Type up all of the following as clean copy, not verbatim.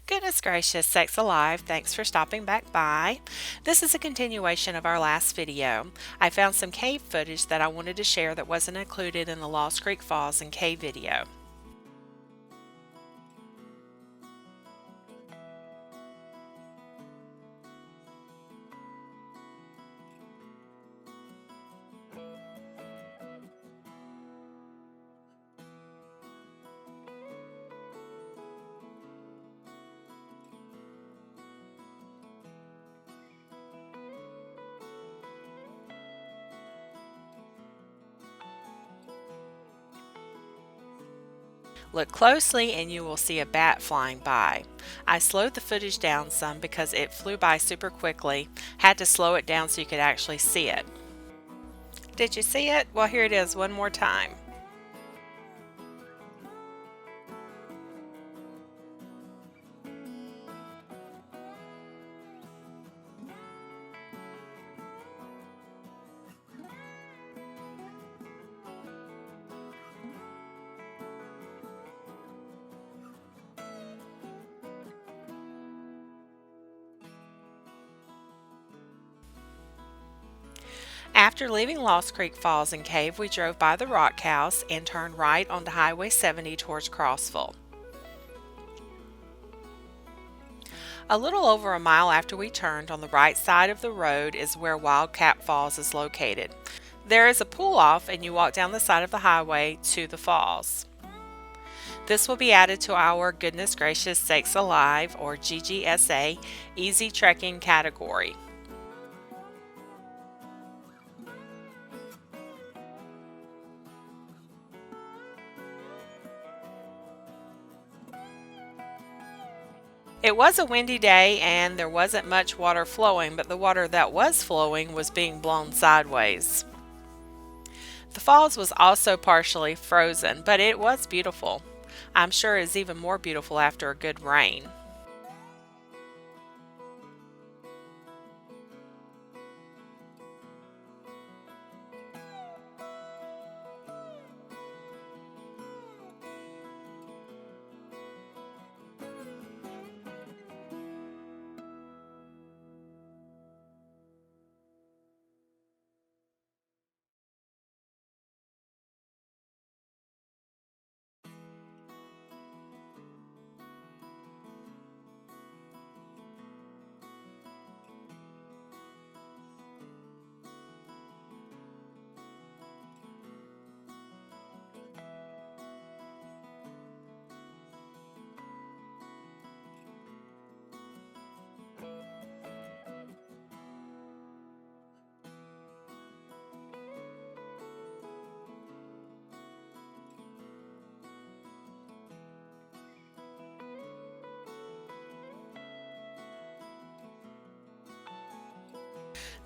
Goodness gracious, sakes alive, thanks for stopping back by. This is a continuation of our last video. I found some cave footage that I wanted to share that wasn't included in the Lost Creek Falls and cave video. Look closely and you will see a bat flying by. I slowed the footage down some because it flew by super quickly. Had to slow it down so you could actually see it. Did you see it? Well, here it is one more time. After leaving Lost Creek Falls and Cave, we drove by the Rock House and turned right onto Highway 70 towards Crossville. A little over a mile after we turned, on the right side of the road is where Wildcat Falls is located. There is a pull-off and you walk down the side of the highway to the falls. This will be added to our Goodness Gracious Sakes Alive, or GGSA, Easy Trekking category. It was a windy day and there wasn't much water flowing, but the water that was flowing was being blown sideways. The falls was also partially frozen, but it was beautiful. I'm sure it's even more beautiful after a good rain.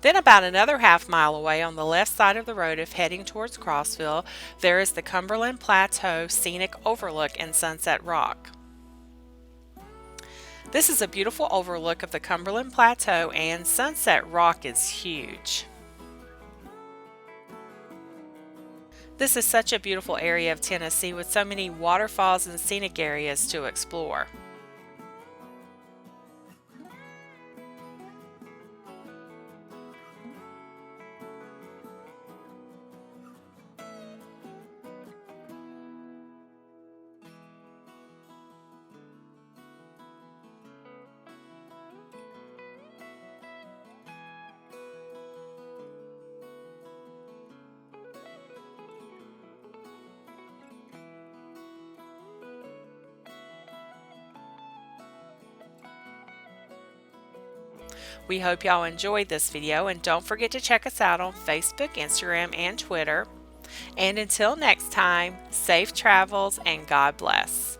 Then about another half mile away on the left side of the road if heading towards Crossville, there is the Cumberland Plateau Scenic Overlook and Sunset Rock. This is a beautiful overlook of the Cumberland Plateau, and Sunset Rock is huge. This is such a beautiful area of Tennessee with so many waterfalls and scenic areas to explore. We hope y'all enjoyed this video, and don't forget to check us out on Facebook, Instagram, and Twitter. And until next time, safe travels and God bless.